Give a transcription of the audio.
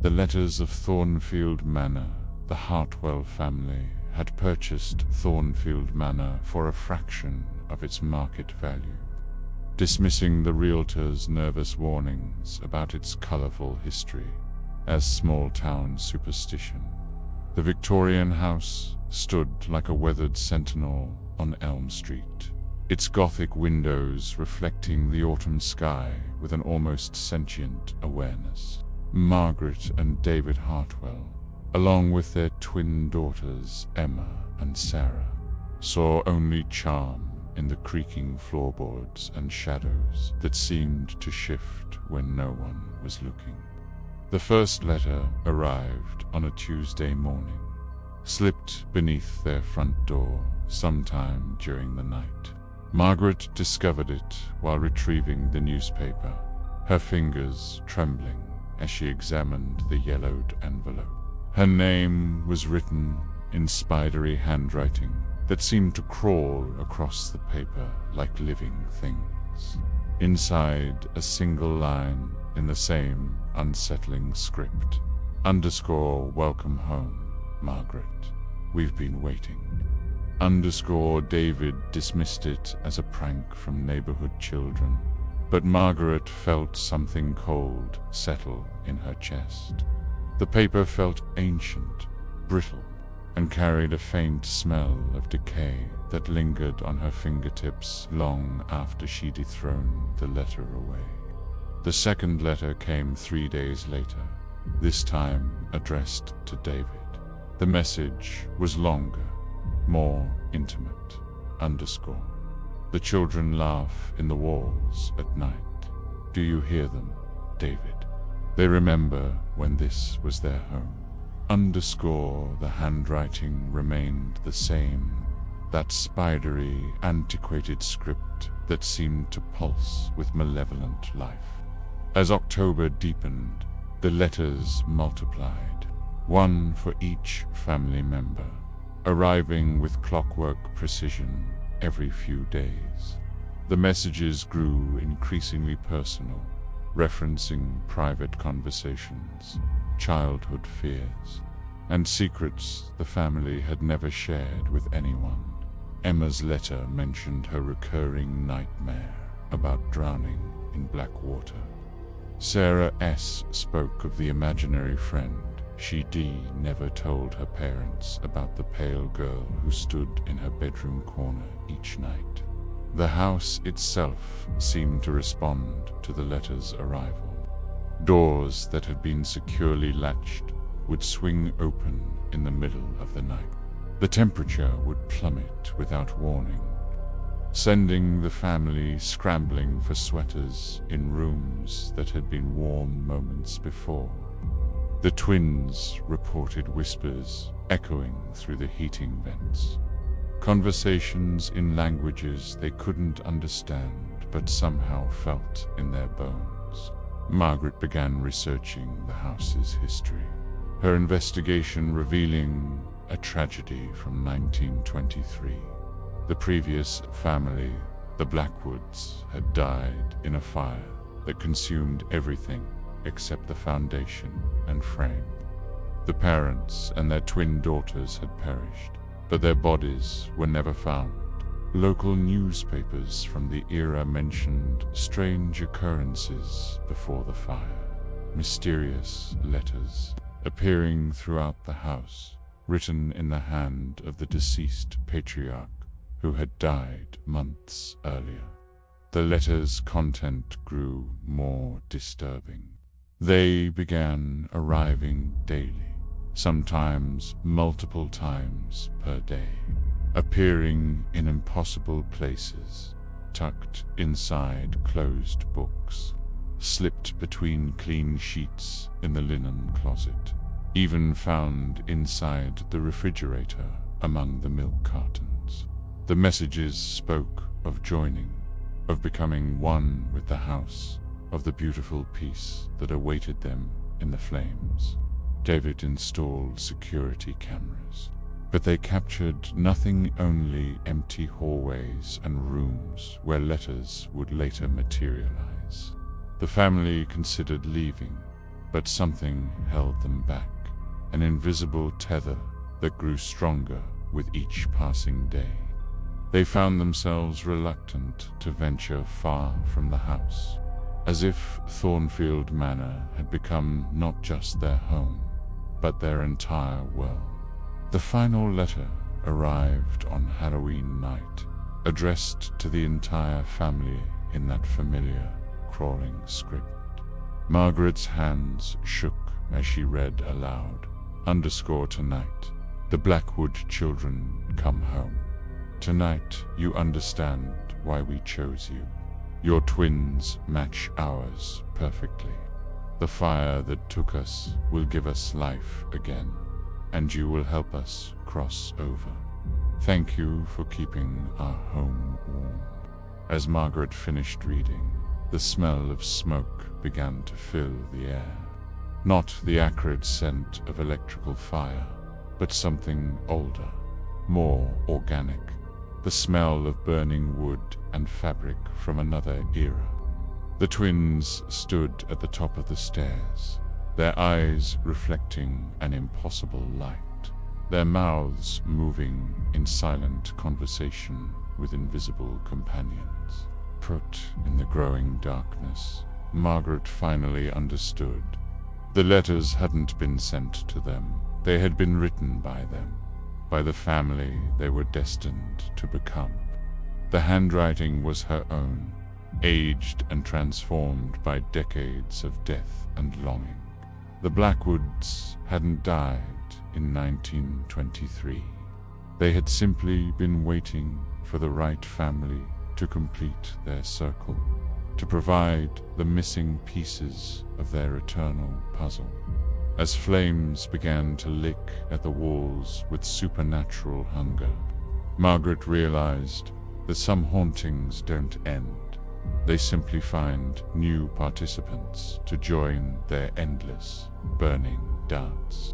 The letters of Thornfield Manor. The Hartwell family had purchased Thornfield Manor for a fraction of its market value, dismissing the realtor's nervous warnings about its colorful history as small-town superstition. The Victorian house stood like a weathered sentinel on Elm Street, its Gothic windows reflecting the autumn sky with an almost sentient awareness. Margaret and David Hartwell, along with their twin daughters Emma and Sarah, saw only charm in the creaking floorboards and shadows that seemed to shift when no one was looking. The first letter arrived on a Tuesday morning, slipped beneath their front door sometime during the night. Margaret discovered it while retrieving the newspaper, her fingers trembling as she examined the yellowed envelope. Her name was written in spidery handwriting that seemed to crawl across the paper like living things. Inside, a single line in the same unsettling script. _welcome home, Margaret. We've been waiting. David dismissed it as a prank from neighborhood children, but Margaret felt something cold settle in her chest. The paper felt ancient, brittle, and carried a faint smell of decay that lingered on her fingertips long after she'd thrown the letter away. The second letter came 3 days later, this time addressed to David. The message was longer, more intimate. The children laugh in the walls at night. Do you hear them, David? They remember when this was their home. The handwriting remained the same, that spidery, antiquated script that seemed to pulse with malevolent life. As October deepened, the letters multiplied, one for each family member, arriving with clockwork precision every few days. The messages grew increasingly personal, referencing private conversations, childhood fears, and secrets the family had never shared with anyone. Emma's letter mentioned her recurring nightmare about drowning in black water. Sarah S. spoke of the imaginary friend she never told her parents about the pale girl who stood in her bedroom corner each night. The house itself seemed to respond to the letter's arrival. Doors that had been securely latched would swing open in the middle of the night. The temperature would plummet without warning, sending the family scrambling for sweaters in rooms that had been warm moments before. The twins reported whispers echoing through the heating vents, conversations in languages they couldn't understand but somehow felt in their bones. Margaret began researching the house's history, her investigation revealing a tragedy from 1923. The previous family, the Blackwoods, had died in a fire that consumed everything except the foundation and frame. The parents and their twin daughters had perished, but their bodies were never found. Local newspapers from the era mentioned strange occurrences before the fire, mysterious letters appearing throughout the house, written in the hand of the deceased patriarch who had died months earlier. The letters' content grew more disturbing. They began arriving daily, sometimes multiple times per day, appearing in impossible places, tucked inside closed books, slipped between clean sheets in the linen closet, even found inside the refrigerator among the milk cartons. The messages spoke of joining, of becoming one with the house, of the beautiful peace that awaited them in the flames. David installed security cameras, but they captured nothing, only empty hallways and rooms where letters would later materialize. The family considered leaving, but something held them back, an invisible tether that grew stronger with each passing day. They found themselves reluctant to venture far from the house, as if Thornfield Manor had become not just their home, but their entire world. The final letter arrived on Halloween night, addressed to the entire family in that familiar, crawling script. Margaret's hands shook as she read aloud, "Tonight, the Blackwood children come home. Tonight you understand why we chose you. Your twins match ours perfectly. The fire that took us will give us life again, and you will help us cross over. Thank you for keeping our home warm." As Margaret finished reading, the smell of smoke began to fill the air. Not the acrid scent of electrical fire, but something older, more organic, the smell of burning wood and fabric from another era. The twins stood at the top of the stairs, their eyes reflecting an impossible light, their mouths moving in silent conversation with invisible companions. Put in the growing darkness, Margaret finally understood. The letters hadn't been sent to them, they had been written by them, by the family they were destined to become. The handwriting was her own, aged and transformed by decades of death and longing. The Blackwoods hadn't died in 1923. They had simply been waiting for the right family to complete their circle, to provide the missing pieces of their eternal puzzle. As flames began to lick at the walls with supernatural hunger, Margaret realized that some hauntings don't end. They simply find new participants to join their endless, burning dance.